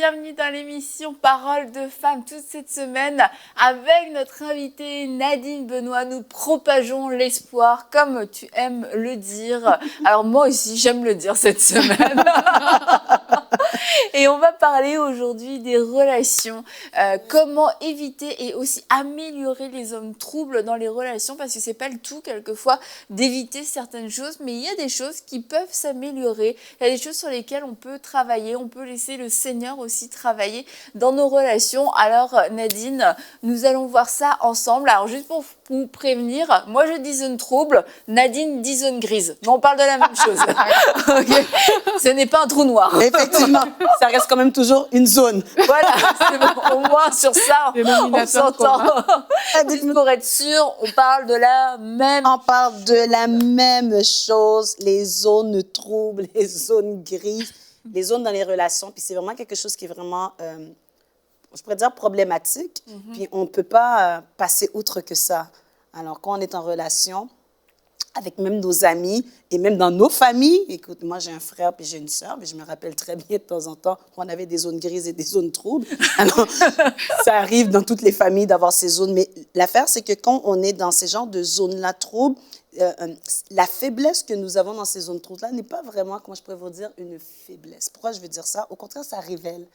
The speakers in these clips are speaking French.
bienvenue dans l'émission Parole de femmes. Toute cette semaine, avec notre invitée Nadine Benoît, nous propageons l'espoir, comme tu aimes le dire. Alors moi aussi, j'aime le dire cette semaine. Et on va parler aujourd'hui des relations, comment éviter et aussi améliorer les hommes troubles dans les relations, parce que c'est pas le tout quelquefois d'éviter certaines choses, mais il y a des choses qui peuvent s'améliorer, il y a des choses sur lesquelles on peut travailler, on peut laisser le Seigneur aussi travailler dans nos relations. Alors Nadine, nous allons voir ça ensemble. Alors juste pour vous prévenir, moi je dis zone trouble, Nadine dit zone grise, mais on parle de la même chose. Okay. Ce n'est pas un trou noir. Effectivement, ça reste quand même toujours une zone. Voilà, c'est bon. Au moins sur ça, on s'entend. Juste pour être sûr, on parle de la même... On parle de la même chose, les zones troubles, les zones grises, les zones dans les relations. Puis c'est vraiment quelque chose qui est vraiment, je pourrais dire, problématique. Puis on ne peut pas passer outre que ça. Alors, quand on est en relation, avec même nos amis et même dans nos familles. Écoute, moi, j'ai un frère puis j'ai une sœur, mais je me rappelle très bien de temps en temps qu'on avait des zones grises et des zones troubles. Alors, ça arrive dans toutes les familles d'avoir ces zones. Mais l'affaire, c'est que quand on est dans ces genres de zones-là troubles, la faiblesse que nous avons dans ces zones troubles-là n'est pas vraiment, comment je pourrais vous dire, une faiblesse. Pourquoi je veux dire ça? Au contraire, ça révèle.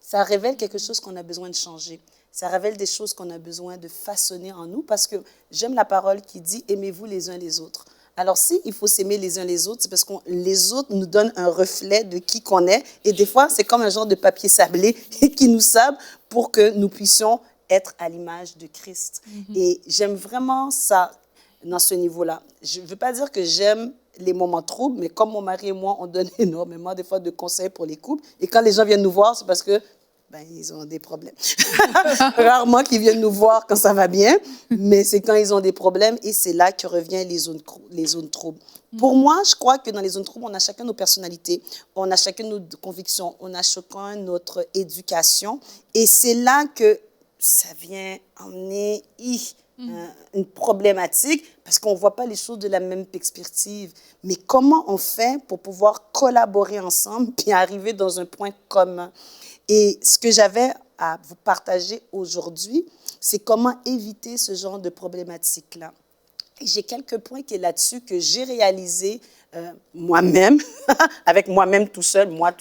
Ça révèle quelque chose qu'on a besoin de changer. Ça révèle des choses qu'on a besoin de façonner en nous parce que j'aime la parole qui dit « aimez-vous les uns les autres ». Alors, il faut s'aimer les uns les autres, c'est parce que les autres nous donnent un reflet de qui qu'on est. Et des fois, c'est comme un genre de papier sablé qui nous sable pour que nous puissions être à l'image de Christ. Et j'aime vraiment ça dans ce niveau-là. Je ne veux pas dire que j'aime les moments troubles, mais comme mon mari et moi, on donne énormément des fois de conseils pour les couples. Et quand les gens viennent nous voir, c'est parce que ils ont des problèmes. Rarement qu'ils viennent nous voir quand ça va bien, mais c'est quand ils ont des problèmes et c'est là que reviennent les zones troubles. Pour moi, je crois que dans les zones troubles, on a chacun nos personnalités, on a chacun nos convictions, on a chacun notre éducation et c'est là que ça vient emmener une problématique parce qu'on ne voit pas les choses de la même perspective. Mais comment on fait pour pouvoir collaborer ensemble puis arriver dans un point commun? Et ce que j'avais à vous partager aujourd'hui, c'est comment éviter ce genre de problématique-là. Et j'ai quelques points qui est là-dessus que j'ai réalisé moi-même, avec moi-même tout seul, moi,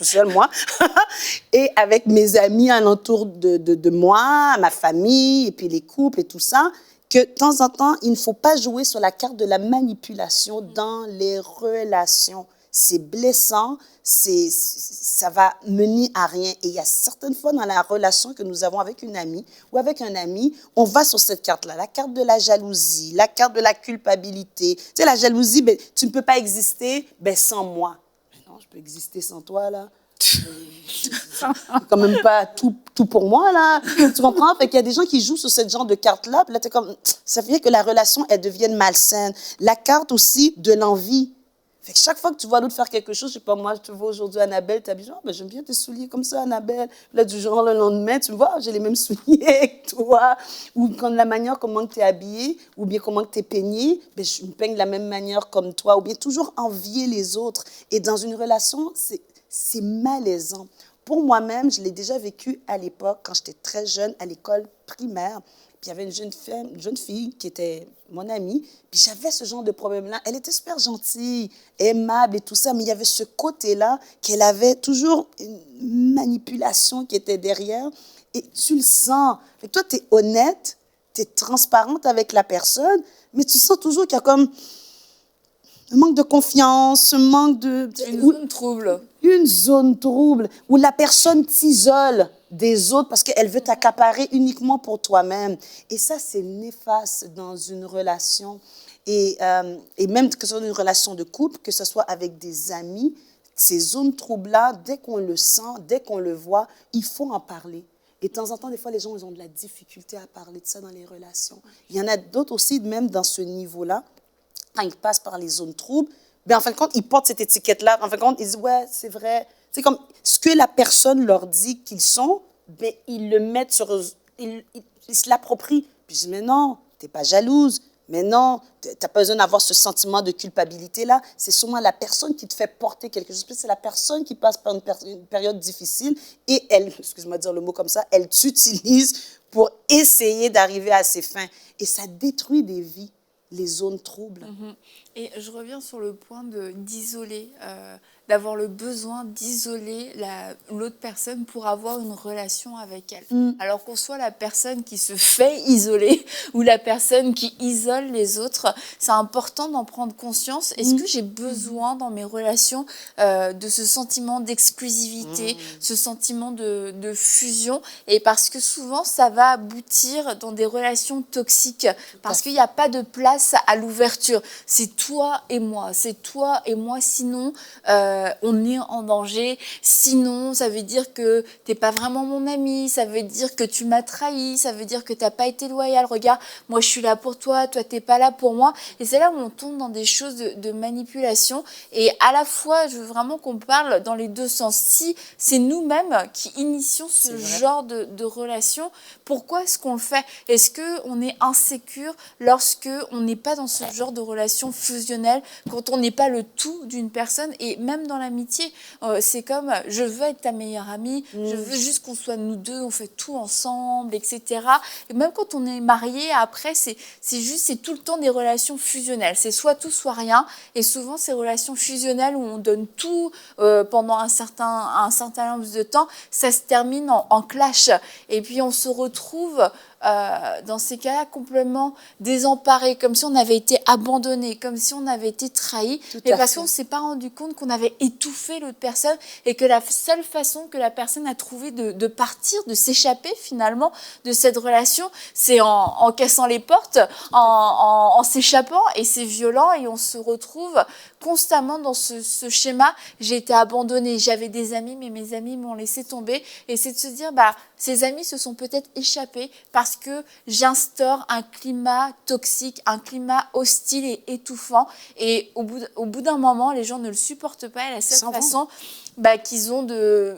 et avec mes amis alentour de moi, ma famille, et puis les couples et tout ça, que de temps en temps, il ne faut pas jouer sur la carte de la manipulation dans les relations. C'est blessant, ça va mener à rien. Et il y a certaines fois dans la relation que nous avons avec une amie ou avec un ami, on va sur cette carte-là, la carte de la jalousie, la carte de la culpabilité. Tu sais, la jalousie, tu ne peux pas exister sans moi. Mais non, je peux exister sans toi, là. C'est quand même pas tout pour moi, là. Tu comprends? Fait qu'il y a des gens qui jouent sur ce genre de carte-là, puis là, t'es comme, ça fait que la relation, elle devienne malsaine. La carte aussi de l'envie. Fait que chaque fois que tu vois l'autre faire quelque chose, je sais pas, moi, je te vois aujourd'hui, Annabelle, tu habilles, j'aime bien tes souliers comme ça, Annabelle. Là, du jour au lendemain, tu me vois, j'ai les mêmes souliers que toi. Ou quand la manière comment tu es habillée, ou bien comment tu es peignée, je me peigne de la même manière comme toi. Ou bien toujours envier les autres. Et dans une relation, c'est malaisant. Pour moi-même, je l'ai déjà vécu à l'époque, quand j'étais très jeune, à l'école primaire. Puis il y avait une jeune fille qui était mon amie, puis j'avais ce genre de problème-là. Elle était super gentille, aimable et tout ça, mais il y avait ce côté-là qu'elle avait toujours une manipulation qui était derrière, et tu le sens. Fait que toi, tu es honnête, tu es transparente avec la personne, mais tu sens toujours qu'il y a comme un manque de confiance, un manque de... Une zone trouble. Une zone trouble où la personne t'isole des autres parce qu'elle veut t'accaparer uniquement pour toi-même. Et ça, c'est néfaste dans une relation. Et même que ce soit une relation de couple, que ce soit avec des amis, ces zones troubles-là, dès qu'on le sent, dès qu'on le voit, il faut en parler. Et de temps en temps, des fois, les gens ils ont de la difficulté à parler de ça dans les relations. Il y en a d'autres aussi, même dans ce niveau-là, quand ils passent par les zones troubles, en fin de compte, ils portent cette étiquette-là. En fin de compte, ils disent, ouais, c'est vrai. C'est comme ce que la personne leur dit qu'ils sont, ils le mettent sur... Ils se l'approprient. Puis je dis, mais non, tu n'es pas jalouse. Mais non, tu n'as pas besoin d'avoir ce sentiment de culpabilité-là. C'est sûrement la personne qui te fait porter quelque chose. C'est la personne qui passe par une période difficile et elle, excuse-moi de dire le mot comme ça, elle t'utilise pour essayer d'arriver à ses fins. Et ça détruit des vies, les zones troubles. Et je reviens sur le point d'isoler, d'avoir le besoin d'isoler l'autre personne pour avoir une relation avec elle. Alors qu'on soit la personne qui se fait isoler ou la personne qui isole les autres, c'est important d'en prendre conscience. Est-ce que j'ai besoin dans mes relations de ce sentiment d'exclusivité, ce sentiment de fusion? Et parce que souvent, ça va aboutir dans des relations toxiques parce qu'il n'y a pas de place à l'ouverture. C'est toi et moi, c'est toi et moi, sinon on est en danger, sinon ça veut dire que t'es pas vraiment mon ami, ça veut dire que tu m'as trahi, ça veut dire que t'as pas été loyal, regarde, moi je suis là pour toi, toi t'es pas là pour moi, et c'est là où on tombe dans des choses de manipulation, et à la fois je veux vraiment qu'on parle dans les deux sens. Si c'est nous-mêmes qui initions ce genre de relation, pourquoi est-ce qu'on le fait? Est-ce qu'on est insécure lorsque on n'est pas dans ce genre de relation fusionnelle, quand on n'est pas le tout d'une personne? Et même dans l'amitié, c'est comme je veux être ta meilleure amie, je veux juste qu'on soit nous deux, on fait tout ensemble, etc. Et même quand on est marié, après, c'est tout le temps des relations fusionnelles. C'est soit tout, soit rien. Et souvent, ces relations fusionnelles où on donne tout pendant un certain laps de temps, ça se termine en clash. Et puis, on se retrouve dans ces cas-là complètement désemparés, comme si on avait été abandonné, comme si on avait été trahi, mais parce qu'on ne s'est pas rendu compte qu'on avait étouffé l'autre personne et que la seule façon que la personne a trouvé de partir, de s'échapper finalement de cette relation, c'est en cassant les portes, en s'échappant, et c'est violent et on se retrouve constamment dans ce schéma. J'ai été abandonnée, j'avais des amis, mais mes amis m'ont laissé tomber, et c'est de se dire, ces amis se sont peut-être échappés parce que j'instaure un climat toxique, un climat hostile et étouffant. Et au bout d'un moment, les gens ne le supportent pas. Et la seule façon qu'ils ont de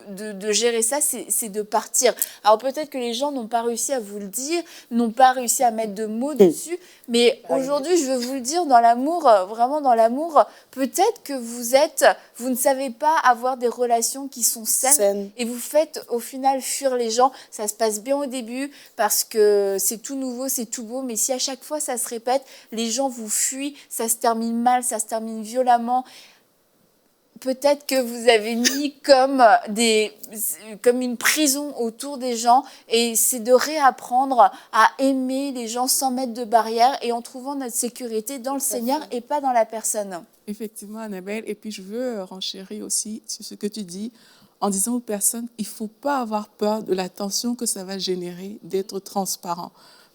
gérer ça, c'est de partir. Alors peut-être que les gens n'ont pas réussi à vous le dire, n'ont pas réussi à mettre de mots dessus, mais aujourd'hui, je veux vous le dire, dans l'amour, vraiment dans l'amour, peut-être que vous ne savez pas avoir des relations qui sont saines. Et vous faites au final fuir les gens. Ça se passe bien au début parce que c'est tout nouveau, c'est tout beau, mais si à chaque fois ça se répète, les gens vous fuient, ça se termine mal, ça se termine violemment. Peut-être que vous avez mis comme une prison autour des gens, et c'est de réapprendre à aimer les gens sans mettre de barrière et en trouvant notre sécurité dans le Seigneur et pas dans la personne. Effectivement, Annabelle. Et puis je veux renchérir aussi sur ce que tu dis en disant aux personnes, il ne faut pas avoir peur de la tension que ça va générer d'être transparent.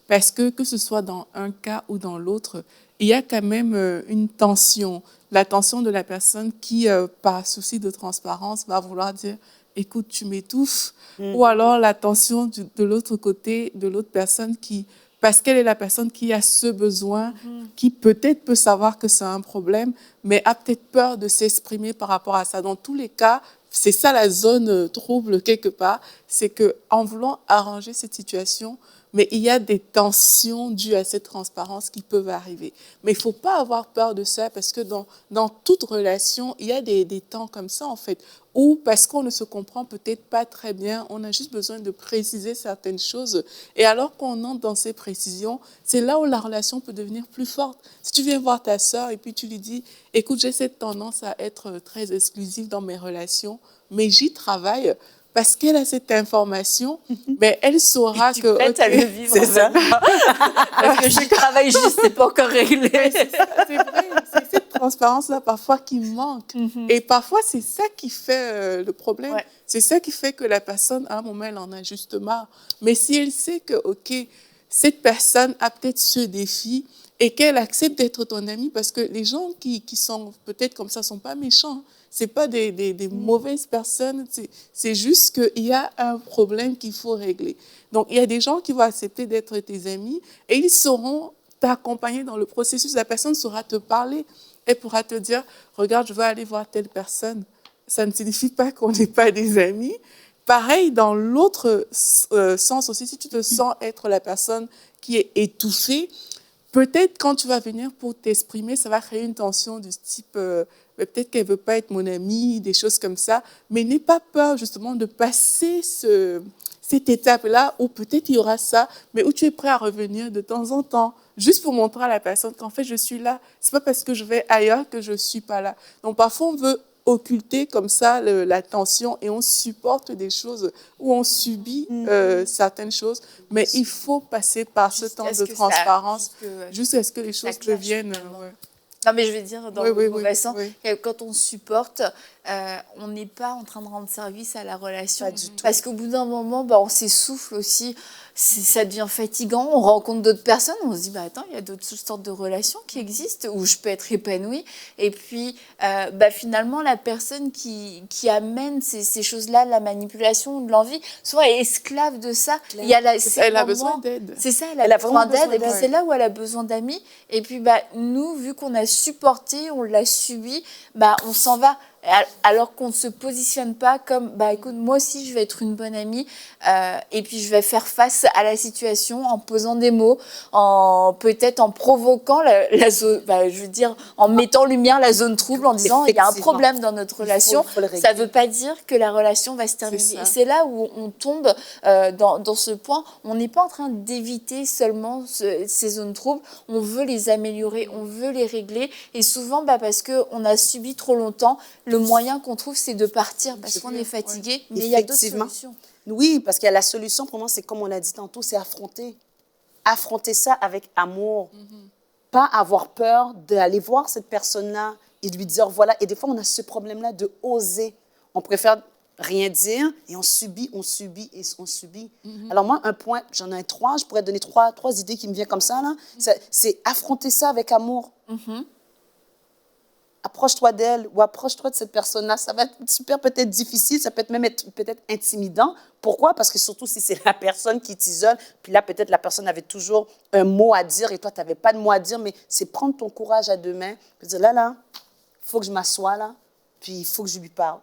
Parce que ce soit dans un cas ou dans l'autre, il y a quand même une tension. La tension de la personne qui, par souci de transparence, va vouloir dire « écoute, tu m'étouffes ». Ou alors la tension de l'autre côté, de l'autre personne qui, parce qu'elle est la personne qui a ce besoin, qui peut-être peut savoir que c'est un problème, mais a peut-être peur de s'exprimer par rapport à ça. Dans tous les cas, c'est ça la zone trouble quelque part, c'est qu'en voulant arranger cette situation, mais il y a des tensions dues à cette transparence qui peuvent arriver. Mais il ne faut pas avoir peur de ça, parce que dans toute relation, il y a des temps comme ça, en fait, ou parce qu'on ne se comprend peut-être pas très bien, on a juste besoin de préciser certaines choses. Et alors qu'on entre dans ces précisions, c'est là où la relation peut devenir plus forte. Si tu viens voir ta sœur et puis tu lui dis « écoute, j'ai cette tendance à être très exclusive dans mes relations, mais j'y travaille », parce qu'elle a cette information, mais elle saura que... prête à le vivre. C'est ça. Parce que je travaille juste, c'est pas encore réglé. C'est vrai, c'est cette transparence-là parfois qui manque. Et parfois, c'est ça qui fait le problème. Ouais. C'est ça qui fait que la personne, à un moment, elle en a juste marre. Mais si elle sait que, OK, cette personne a peut-être ce défi et qu'elle accepte d'être ton amie, parce que les gens qui sont peut-être comme ça ne sont pas méchants. Ce n'est pas des mauvaises personnes, c'est juste qu'il y a un problème qu'il faut régler. Donc, il y a des gens qui vont accepter d'être tes amis et ils sauront t'accompagner dans le processus. La personne saura te parler et pourra te dire « Regarde, je vais aller voir telle personne ». Ça ne signifie pas qu'on n'est pas des amis. Pareil, dans l'autre sens aussi, si tu te sens être la personne qui est étouffée, peut-être quand tu vas venir pour t'exprimer, ça va créer une tension du type, peut-être qu'elle ne veut pas être mon amie, des choses comme ça, mais n'aie pas peur justement de passer cette étape-là où peut-être il y aura ça, mais où tu es prêt à revenir de temps en temps, juste pour montrer à la personne qu'en fait je suis là. C'est pas parce que je vais ailleurs que je suis pas là. Donc parfois on veut occulter comme ça la tension et on supporte des choses ou on subit certaines choses, mais il faut passer par ce temps de transparence jusqu'à ce que les choses deviennent... Non, mais je veux dire, dans le mauvais sens, oui. quand on supporte, on n'est pas en train de rendre service à la relation. Pas du tout. Parce qu'au bout d'un moment, on s'essouffle aussi, ça devient fatigant, on rencontre d'autres personnes, on se dit, attends, il y a d'autres sortes de relations qui existent où je peux être épanouie. Et puis, finalement, la personne qui amène ces choses-là, la manipulation, de l'envie, souvent est esclave de ça. Il y a elle a besoin d'aide. C'est ça, elle a besoin d'aide. Et puis, c'est là où elle a besoin d'amis. Et puis, nous, vu qu'on a supporté, on l'a subi, on s'en va. Alors qu'on ne se positionne pas comme, écoute, moi aussi, je vais être une bonne amie et puis je vais faire face à la situation en posant des mots, peut-être en provoquant la zone, je veux dire, en mettant en lumière la zone trouble, en disant, il y a un problème dans notre relation. Ça ne veut pas dire que la relation va se terminer. Et c'est là où on tombe dans ce point. On n'est pas en train d'éviter seulement ces zones troubles. On veut les améliorer, on veut les régler. Et souvent, parce qu'on a subi trop longtemps, le moyen qu'on trouve, c'est de partir parce qu'on est fatigué, mais il y a d'autres solutions. Oui, parce qu'il y a la solution, pour moi, c'est comme on l'a dit tantôt, c'est affronter. Affronter ça avec amour. Pas avoir peur d'aller voir cette personne-là et de lui dire, voilà. Et des fois, on a ce problème-là de oser. On préfère rien dire et on subit et on subit. Alors moi, un point, j'en ai 3, je pourrais donner trois idées qui me viennent comme ça, là. C'est affronter ça avec amour. Approche-toi d'elle ou approche-toi de cette personne-là. Ça va être super peut-être difficile, ça peut même être peut-être intimidant. Pourquoi? Parce que surtout si c'est la personne qui t'isole, puis là peut-être la personne avait toujours un mot à dire et toi tu n'avais pas de mot à dire, mais c'est prendre ton courage à deux mains, puis dire là, il faut que je m'assoie là, puis il faut que je lui parle.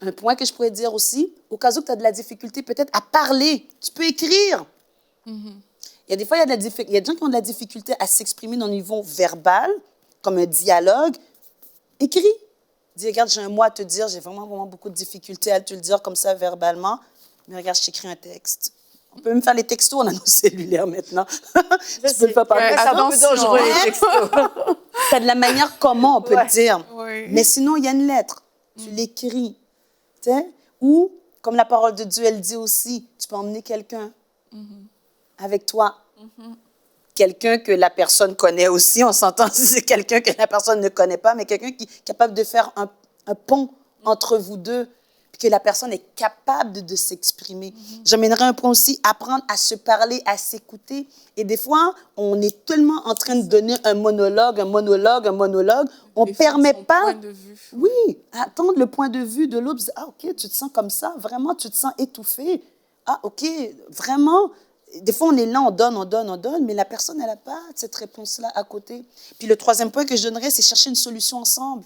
Un point que je pourrais dire aussi, au cas où tu as de la difficulté peut-être à parler, tu peux écrire. Il y a des fois, il y a des gens qui ont de la difficulté à s'exprimer dans le niveau verbal, comme un dialogue. Écris. Dis, regarde, j'ai un mot à te dire, j'ai vraiment beaucoup de difficultés à te le dire comme ça verbalement, mais regarde, je t'écris un texte. On peut même faire les textos, on a nos cellulaires maintenant. Tu peux le faire par c'est un peu dangereux, les textos. C'est de la manière comment on peut le dire. Oui. Mais sinon, il y a une lettre. Tu l'écris. Ou, comme la parole de Dieu, elle dit aussi, tu peux emmener quelqu'un avec toi. Quelqu'un que la personne connaît aussi, on s'entend si c'est quelqu'un que la personne ne connaît pas, mais quelqu'un qui est capable de faire un pont entre vous deux, puis que la personne est capable de s'exprimer. J'amènerais un point aussi, apprendre à se parler, à s'écouter. Et des fois, on est tellement en train de donner un monologue, on ne permet pas... Point de vue. Oui, attendre le point de vue de l'autre. Ah, OK, tu te sens comme ça, vraiment, tu te sens étouffé. Ah, OK, vraiment... Des fois, on est là, on donne, mais la personne, elle n'a pas cette réponse-là à côté. Puis le troisième point que je donnerais, c'est chercher une solution ensemble.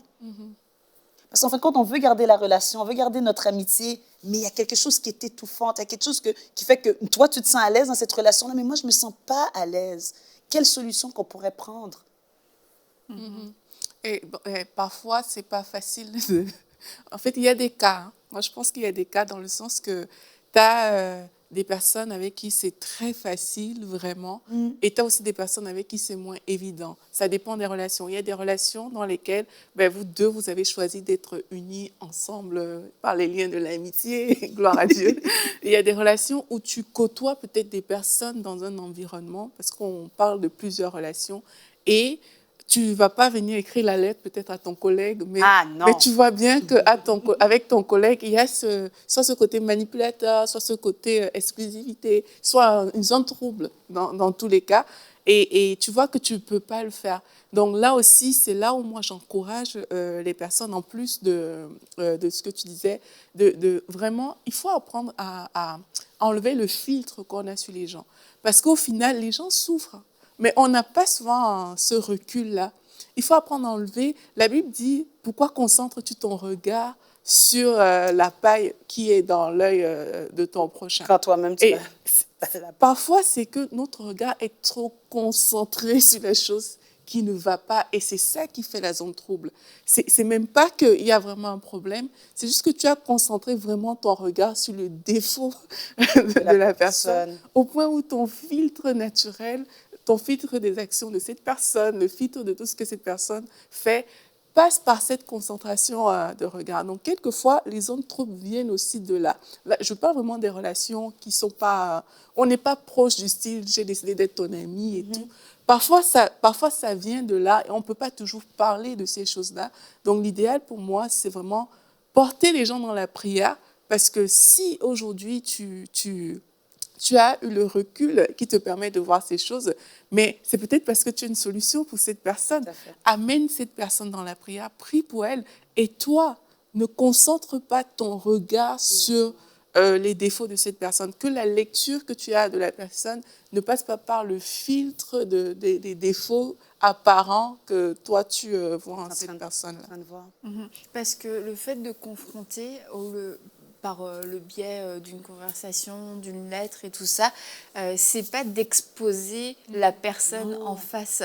Parce qu'en fait, quand on veut garder la relation, on veut garder notre amitié, mais il y a quelque chose qui est étouffant, il y a quelque chose qui fait que toi, tu te sens à l'aise dans cette relation-là, mais moi, je ne me sens pas à l'aise. Quelle solution qu'on pourrait prendre? Et parfois, ce n'est pas facile. En fait, il y a des cas. Moi, je pense qu'il y a des cas dans le sens que tu as... des personnes avec qui c'est très facile, vraiment, et tu as aussi des personnes avec qui c'est moins évident. Ça dépend des relations. Il y a des relations dans lesquelles vous deux, vous avez choisi d'être unis ensemble par les liens de l'amitié, gloire à Dieu. Il y a des relations où tu côtoies peut-être des personnes dans un environnement, parce qu'on parle de plusieurs relations, et tu ne vas pas venir écrire la lettre peut-être à ton collègue, mais tu vois bien qu'avec ton collègue, il y a soit ce côté manipulateur, soit ce côté exclusivité, soit une zone trouble dans tous les cas. Et tu vois que tu ne peux pas le faire. Donc là aussi, c'est là où moi j'encourage les personnes, en plus de ce que tu disais, de vraiment, il faut apprendre à enlever le filtre qu'on a sur les gens. Parce qu'au final, les gens souffrent. Mais on n'a pas souvent ce recul-là. Il faut apprendre à enlever. La Bible dit, pourquoi concentres-tu ton regard sur la paille qui est dans l'œil de ton prochain. Quand toi-même, tu Et vas... parfois, c'est que notre regard est trop concentré sur la chose qui ne va pas. Et c'est ça qui fait la zone trouble. C'est même pas qu'il y a vraiment un problème. C'est juste que tu as concentré vraiment ton regard sur le défaut de la personne. Au point où ton filtre naturel, ton filtre des actions de cette personne, le filtre de tout ce que cette personne fait, passe par cette concentration de regard. Donc, quelquefois, les zones troubles viennent aussi de là. Là, je parle vraiment des relations qui sont pas... on n'est pas proche du style « j'ai décidé d'être ton ami » et tout. Parfois, ça vient de là et on ne peut pas toujours parler de ces choses-là. Donc, l'idéal pour moi, c'est vraiment porter les gens dans la prière parce que si aujourd'hui, tu as eu le recul qui te permet de voir ces choses, mais c'est peut-être parce que tu as une solution pour cette personne. Amène cette personne dans la prière, prie pour elle, et toi, ne concentre pas ton regard sur les défauts de cette personne. Que la lecture que tu as de la personne ne passe pas par le filtre des défauts apparents que toi, tu vois en cette personne-là. Parce que le fait de confronter par le biais d'une conversation, d'une lettre et tout ça, c'est pas d'exposer la personne en face.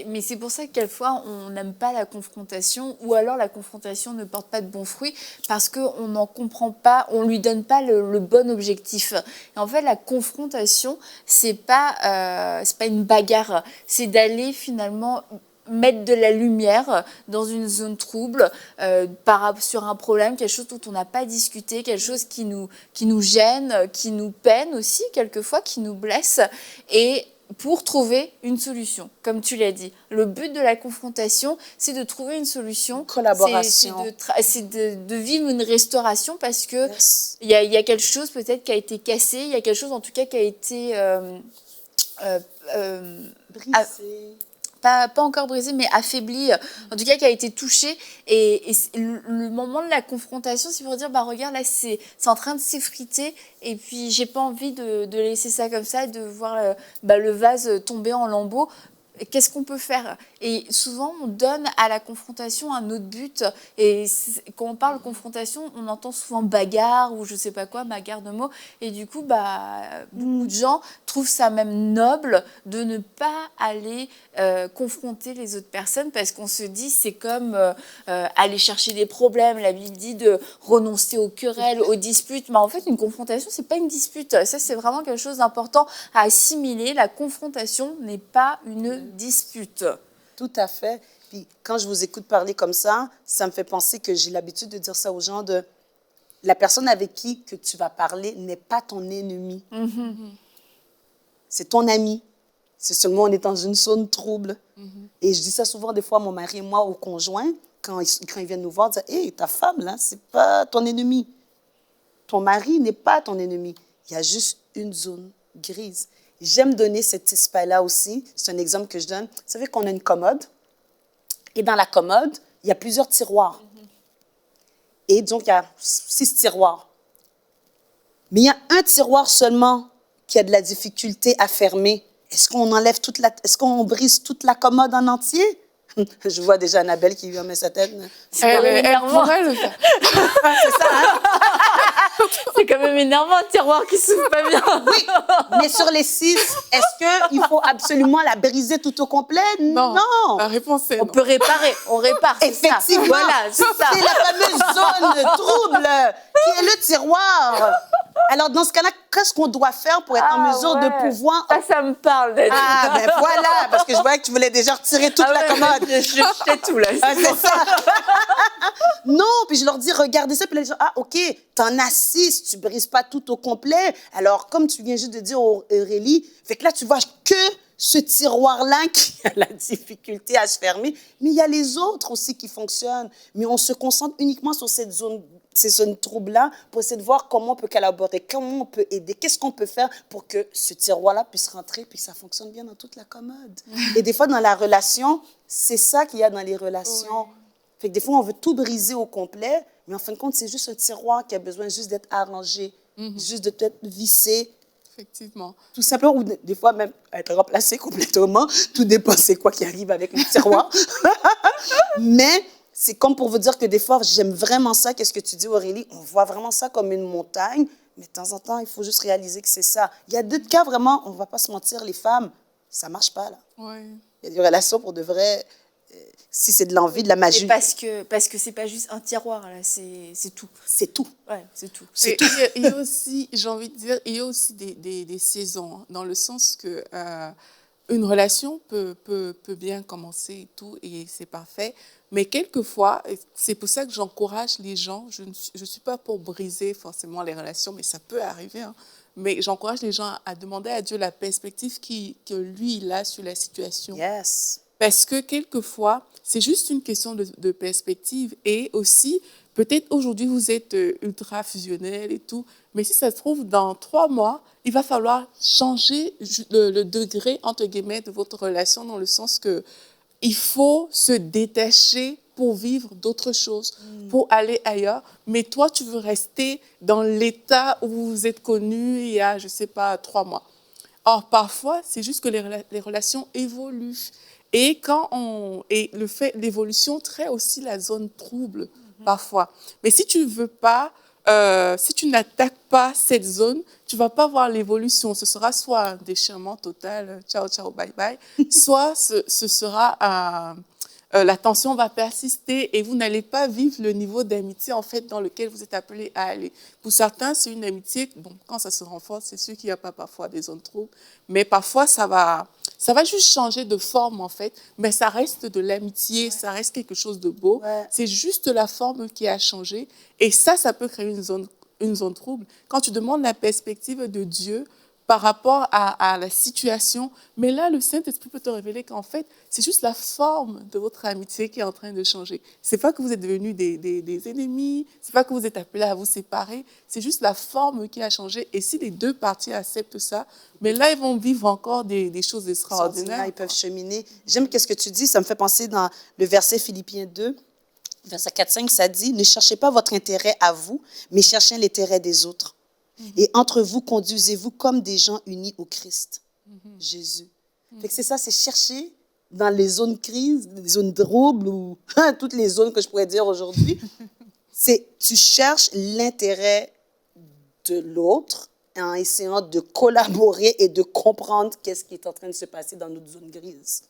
Mais c'est pour ça que quelquefois on n'aime pas la confrontation, ou alors la confrontation ne porte pas de bons fruits parce qu'on n'en comprend pas, on lui donne pas le bon objectif. Et en fait, la confrontation, c'est pas une bagarre, c'est d'aller finalement mettre de la lumière dans une zone trouble sur un problème, quelque chose dont on n'a pas discuté, quelque chose qui nous gêne, qui nous peine aussi, quelquefois, qui nous blesse, et pour trouver une solution, comme tu l'as dit. Le but de la confrontation, c'est de trouver une solution. Collaboration. C'est de vivre une restauration parce que il y a quelque chose peut-être qui a été cassé, il y a quelque chose en tout cas qui a été... brisé. Pas encore brisé, mais affaibli, en tout cas qui a été touché. Et le moment de la confrontation, c'est pour dire, regarde, là, c'est en train de s'effriter, et puis j'ai pas envie de laisser ça comme ça, de voir le vase tomber en lambeaux. Qu'est-ce qu'on peut faire? Et souvent, on donne à la confrontation un autre but. Et quand on parle de confrontation, on entend souvent bagarre ou je sais pas quoi, bagarre de mots. Et du coup, beaucoup de gens trouvent ça même noble de ne pas aller confronter les autres personnes parce qu'on se dit c'est comme aller chercher des problèmes. La Bible dit de renoncer aux querelles, aux disputes. Mais en fait, une confrontation, c'est pas une dispute. Ça, c'est vraiment quelque chose d'important à assimiler. La confrontation n'est pas une dispute. Tout à fait. Puis quand je vous écoute parler comme ça me fait penser que j'ai l'habitude de dire ça aux gens, de la personne avec qui que tu vas parler n'est pas ton ennemi. C'est ton ami. C'est seulement on est dans une zone trouble. Et je dis ça souvent des fois à mon mari et moi, au conjoint, quand ils viennent nous voir, dire, hey, ta femme, là, c'est pas ton ennemi. Ton mari n'est pas ton ennemi. Il y a juste une zone grise. J'aime donner cet aspect-là aussi. C'est un exemple que je donne. Vous savez qu'on a une commode. Et dans la commode, il y a plusieurs tiroirs. Et donc, il y a 6 tiroirs. Mais il y a un tiroir seulement qui a de la difficulté à fermer. Est-ce qu'on enlève est-ce qu'on brise toute la commode en entier? Je vois déjà Annabelle qui lui remet sa tête. Elle pourrait le faire. C'est ça, hein? C'est quand même énervant, un tiroir qui s'ouvre pas bien. Oui, mais sur les 6, est-ce qu'il faut absolument la briser tout au complet? Non. La réponse est non. On peut réparer, on répare. Effectivement, voilà, c'est ça. C'est la fameuse zone trouble qui est le tiroir. Alors, dans ce cas-là, qu'est-ce qu'on doit faire pour être en mesure de pouvoir... Ça me parle. D'être... Ah, ben voilà, parce que je voyais que tu voulais déjà retirer toute la commode. Je jetais tout, là. C'est ça. Non, puis je leur dis, regardez ça, puis là, ils disent, ah, OK, t'en as 6, tu brises pas tout au complet. Alors, comme tu viens juste de dire, Aurélie, fait que là, tu vois que ce tiroir-là qui a la difficulté à se fermer, mais il y a les autres aussi qui fonctionnent. Mais on se concentre uniquement sur ces zones troubles-là pour essayer de voir comment on peut collaborer, comment on peut aider, qu'est-ce qu'on peut faire pour que ce tiroir-là puisse rentrer puis que ça fonctionne bien dans toute la commode. Et des fois, dans la relation, c'est ça qu'il y a dans les relations. Oui. Fait que des fois, on veut tout briser au complet, mais en fin de compte, c'est juste un tiroir qui a besoin juste d'être arrangé, juste de peut-être vissé. Effectivement. Tout simplement, ou des fois même être remplacé complètement. Tout dépend c'est quoi qui arrive avec le tiroir. Mais c'est comme pour vous dire que des fois, j'aime vraiment ça, qu'est-ce que tu dis, Aurélie? On voit vraiment ça comme une montagne, mais de temps en temps, il faut juste réaliser que c'est ça. Il y a d'autres cas, vraiment, on ne va pas se mentir, les femmes, ça ne marche pas, là. Ouais. Il y a des relations pour de vrai, si c'est de l'envie, de la magie. Et parce que c'est pas juste un tiroir, là, c'est tout. C'est tout. Ouais, c'est tout. Et il y a aussi, j'ai envie de dire, il y a aussi des saisons, hein, dans le sens que une relation peut bien commencer et tout, et c'est parfait. Mais quelquefois, c'est pour ça que j'encourage les gens, je ne suis pas pour briser forcément les relations, mais ça peut arriver, hein, mais j'encourage les gens à demander à Dieu la perspective que lui, il a sur la situation. Yes. Parce que quelquefois, c'est juste une question de perspective. Et aussi, peut-être aujourd'hui, vous êtes ultra fusionnel et tout, mais si ça se trouve, dans 3 mois, il va falloir changer le degré, entre guillemets, de votre relation, dans le sens que il faut se détacher pour vivre d'autres choses, pour aller ailleurs. Mais toi, tu veux rester dans l'état où vous vous êtes connus il y a, je ne sais pas, 3 mois. Or, parfois, c'est juste que les relations évoluent. Et l'évolution crée aussi la zone trouble, parfois. Mais si tu veux pas, si tu n'attaques pas cette zone, tu vas pas voir l'évolution. Ce sera soit un déchirement total, ciao, ciao, bye, bye, soit ce sera la tension va persister et vous n'allez pas vivre le niveau d'amitié en fait dans lequel vous êtes appelé à aller. Pour certains, c'est une amitié, bon, quand ça se renforce, c'est sûr qu'il n'y a pas parfois des zones troubles, mais parfois ça va juste changer de forme en fait, mais ça reste de l'amitié, ça reste quelque chose de beau. Ouais. C'est juste la forme qui a changé et ça peut créer une zone trouble. Quand tu demandes la perspective de Dieu par rapport à la situation, mais là, le Saint-Esprit peut te révéler qu'en fait, c'est juste la forme de votre amitié qui est en train de changer. C'est pas que vous êtes devenus des ennemis, c'est pas que vous êtes appelés à vous séparer, c'est juste la forme qui a changé. Et si les deux parties acceptent ça, mais là, ils vont vivre encore des choses extraordinaires. Ils peuvent cheminer. J'aime ce que tu dis, ça me fait penser dans le verset Philippiens 2, verset 4-5, ça dit « Ne cherchez pas votre intérêt à vous, mais cherchez l'intérêt des autres. Et entre vous, conduisez-vous comme des gens unis au Christ, Jésus. » Fait que c'est ça, c'est chercher dans les zones crises, les zones troubles, ou toutes les zones que je pourrais dire aujourd'hui. C'est tu cherches l'intérêt de l'autre en essayant de collaborer et de comprendre qu'est-ce qui est en train de se passer dans notre zone grise.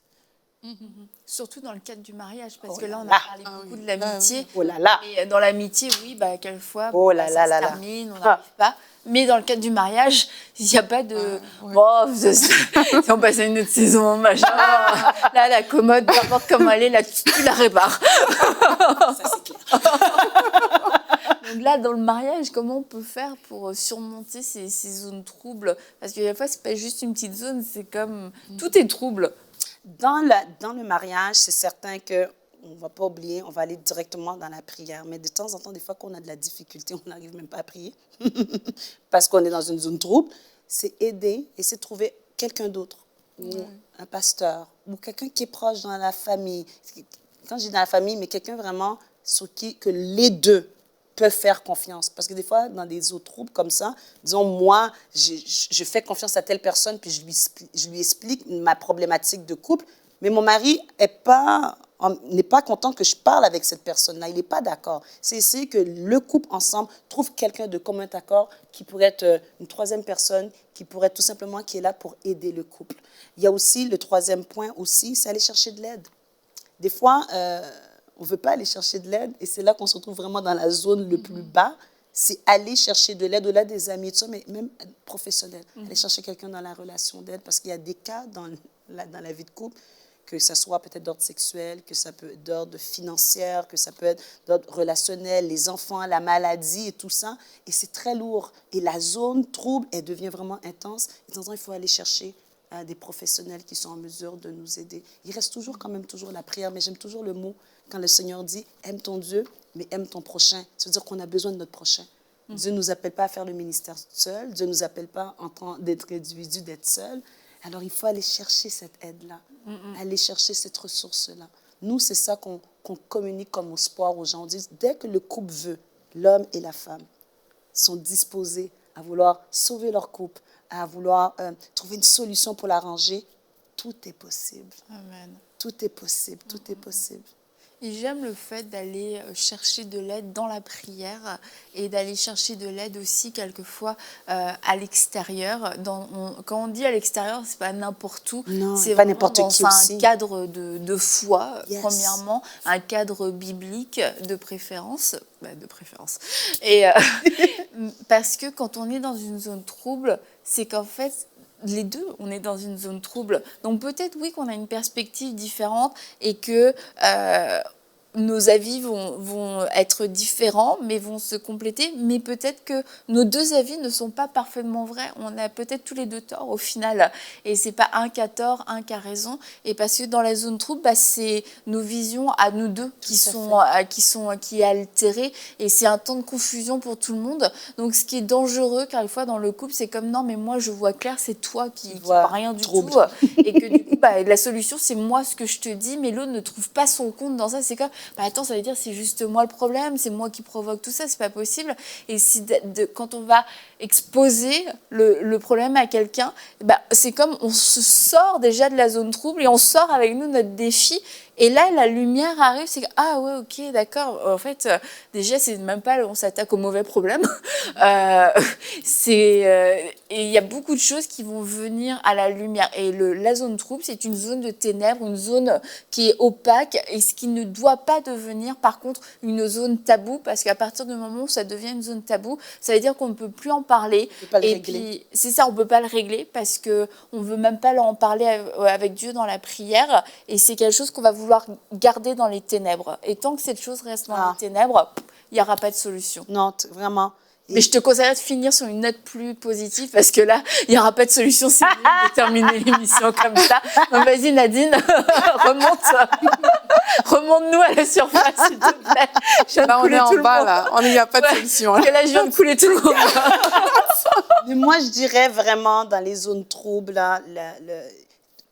Surtout dans le cadre du mariage, parce Oh que là, on là a parlé beaucoup de l'amitié. Oh là là! Et dans l'amitié, oui, bah, quelquefois, Oh là ça là se là là. termine, on n'arrive pas. Mais dans le cadre du mariage, il n'y a pas de... ouais. Bon, si on passe à une autre saison, machin, là, la commode, n'importe comment elle est, là, tu la répares. Ça, c'est clair. Donc là, dans le mariage, comment on peut faire pour surmonter ces zones troubles? Parce que des fois, c'est pas juste une petite zone, c'est comme... Tout est trouble. Dans le mariage, c'est certain que on ne va pas oublier, on va aller directement dans la prière. Mais de temps en temps, des fois qu'on a de la difficulté, on n'arrive même pas à prier parce qu'on est dans une zone trouble. C'est aider, essayer de trouver quelqu'un d'autre, ou un pasteur, ou quelqu'un qui est proche dans la famille. Quand je dis dans la famille, mais quelqu'un vraiment sur qui que les deux peuvent faire confiance. Parce que des fois, dans des autres troubles comme ça, disons, moi, je fais confiance à telle personne, puis je lui explique ma problématique de couple, mais mon mari n'est pas content que je parle avec cette personne-là. Il n'est pas d'accord. C'est essayer que le couple ensemble trouve quelqu'un de commun accord qui pourrait être une troisième personne, qui pourrait tout simplement, qui est là pour aider le couple. Il y a aussi le troisième point aussi, c'est aller chercher de l'aide. Des fois, on ne veut pas aller chercher de l'aide et c'est là qu'on se retrouve vraiment dans la zone le plus bas. C'est aller chercher de l'aide au-delà des amis et tout ça, mais même professionnel. Aller chercher quelqu'un dans la relation d'aide parce qu'il y a des cas dans la vie de couple, que ça soit peut-être d'ordre sexuel, que ça peut être d'ordre financier, que ça peut être d'ordre relationnel, les enfants, la maladie et tout ça. Et c'est très lourd. Et la zone trouble, elle devient vraiment intense. Et de temps en temps, il faut aller chercher des professionnels qui sont en mesure de nous aider. Il reste toujours quand même toujours la prière, mais j'aime toujours le mot quand le Seigneur dit « aime ton Dieu, mais aime ton prochain ». Ça veut dire qu'on a besoin de notre prochain. Dieu ne nous appelle pas à faire le ministère seul. Dieu ne nous appelle pas en tant d'être individu, d'être seul. Alors, il faut aller chercher cette aide-là, aller chercher cette ressource-là. Nous, c'est ça qu'on communique comme espoir aux gens. On dit, dès que le couple veut, l'homme et la femme sont disposés à vouloir sauver leur couple, à vouloir trouver une solution pour l'arranger, tout est possible. Amen. Tout est possible, tout est possible. Et j'aime le fait d'aller chercher de l'aide dans la prière et d'aller chercher de l'aide aussi quelquefois à l'extérieur. Quand on dit à l'extérieur, c'est pas n'importe où, Non, c'est pas vraiment n'importe dans qui un aussi. cadre de foi, Yes. premièrement, un cadre biblique de préférence. De préférence. Et parce que quand on est dans une zone trouble, c'est qu'en fait, les deux, on est dans une zone trouble. Donc peut-être, oui, qu'on a une perspective différente et que nos avis vont être différents, mais vont se compléter. Mais peut-être que nos deux avis ne sont pas parfaitement vrais. On a peut-être tous les deux tort au final. Et c'est pas un qui a tort, un qui a raison. Et parce que dans la zone trouble, c'est nos visions à nous deux qui est altérée. Et c'est un temps de confusion pour tout le monde. Donc ce qui est dangereux, quelquefois dans le couple, c'est comme non, mais moi je vois clair, c'est toi qui vois rien du tout. Et que du coup, la solution, c'est moi ce que je te dis, mais l'autre ne trouve pas son compte dans ça. C'est comme attends, ça veut dire c'est juste moi le problème, c'est moi qui provoque tout ça, c'est pas possible. Et si quand on va exposer le problème à quelqu'un, c'est comme on se sort déjà de la zone trouble et on sort avec nous notre défi. Et là, la lumière arrive, c'est que, ah ouais, ok, d'accord. En fait, déjà, c'est même pas, on s'attaque au mauvais problème. Et il y a beaucoup de choses qui vont venir à la lumière. Et la zone trouble, c'est une zone de ténèbres, une zone qui est opaque et ce qui ne doit pas devenir, par contre, une zone taboue, parce qu'à partir du moment où ça devient une zone taboue, ça veut dire qu'on ne peut plus en parler. Et puis, c'est ça, on ne peut pas le régler parce qu'on ne veut même pas en parler avec Dieu dans la prière. Et c'est quelque chose qu'on va vouloir garder dans les ténèbres. Et tant que cette chose reste dans les ténèbres, il n'y aura pas de solution. Non, vraiment. Mais je te conseillerais de finir sur une note plus positive parce que là, il n'y aura pas de solution. C'est mieux de terminer l'émission comme ça. Donc vas-y Nadine, remonte-nous à la surface, s'il te plaît. Là, on est en bas, là. Il n'y a pas de solution. Parce que là, je viens de couler tout le monde. Mais moi, je dirais vraiment, dans les zones troubles, là,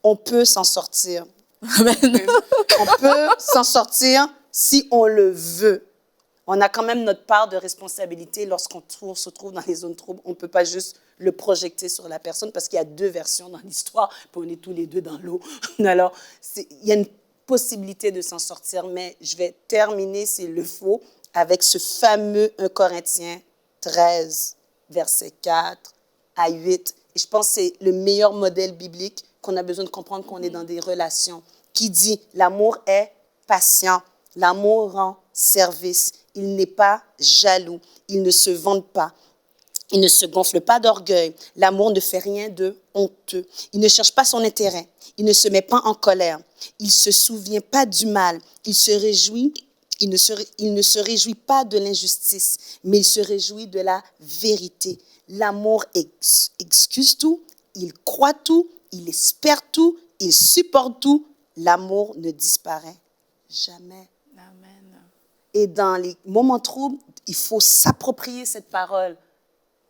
on peut s'en sortir. On peut s'en sortir si on le veut. On a quand même notre part de responsabilité lorsqu'on se trouve dans les zones troubles. On ne peut pas juste le projeter sur la personne parce qu'il y a deux versions dans l'histoire, puis on est tous les deux dans l'eau. Alors, il y a une possibilité de s'en sortir, mais je vais terminer, s'il le faut, avec ce fameux 1 Corinthiens 13, versets 4 à 8. Et je pense que c'est le meilleur modèle biblique qu'on a besoin de comprendre qu'on est dans des relations, qui dit « L'amour est patient, l'amour rend service, il n'est pas jaloux, il ne se vante pas, il ne se gonfle pas d'orgueil, l'amour ne fait rien de honteux, il ne cherche pas son intérêt, il ne se met pas en colère, il ne se souvient pas du mal, il ne se réjouit pas de l'injustice, mais il se réjouit de la vérité. L'amour excuse tout, il croit tout, il espère tout, il supporte tout. L'amour ne disparaît jamais. Amen. Et dans les moments troubles, il faut s'approprier cette parole,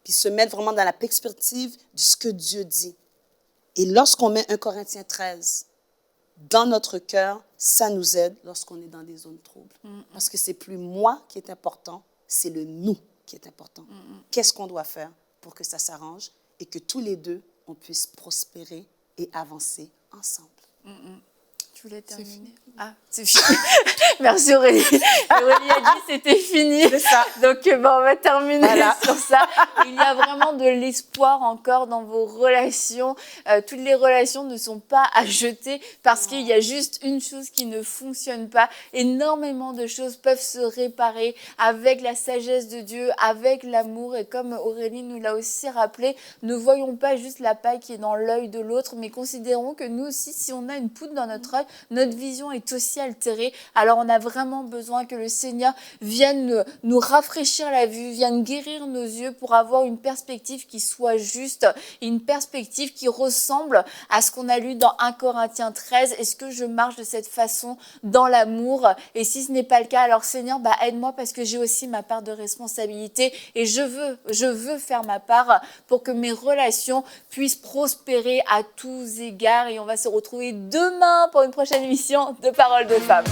puis se mettre vraiment dans la perspective de ce que Dieu dit. Et lorsqu'on met 1 Corinthiens 13 dans notre cœur, ça nous aide lorsqu'on est dans des zones troubles. Parce que c'est plus moi qui est important, c'est le nous qui est important. Qu'est-ce qu'on doit faire pour que ça s'arrange et que tous les deux, on puisse prospérer et avancer ensemble. Tu voulais terminer? Ah, c'est fini. Merci Aurélie. Aurélie a dit c'était fini. C'est ça. Donc on va terminer sur ça. Il y a vraiment de l'espoir encore dans vos relations. Toutes les relations ne sont pas à jeter parce qu'il y a juste une chose qui ne fonctionne pas. Énormément de choses peuvent se réparer avec la sagesse de Dieu, avec l'amour. Et comme Aurélie nous l'a aussi rappelé, ne voyons pas juste la paille qui est dans l'œil de l'autre, mais considérons que nous aussi, si on a une poudre dans notre œil, notre vision est aussi altérée. Alors on a vraiment besoin que le Seigneur vienne nous rafraîchir la vue, vienne guérir nos yeux pour avoir une perspective qui soit juste, une perspective qui ressemble à ce qu'on a lu dans 1 Corinthiens 13. Est-ce que je marche de cette façon dans l'amour? Et si ce n'est pas le cas, alors Seigneur, aide-moi parce que j'ai aussi ma part de responsabilité et je veux faire ma part pour que mes relations puissent prospérer à tous égards. Et on va se retrouver demain pour une prochaine émission de Paroles de Femmes.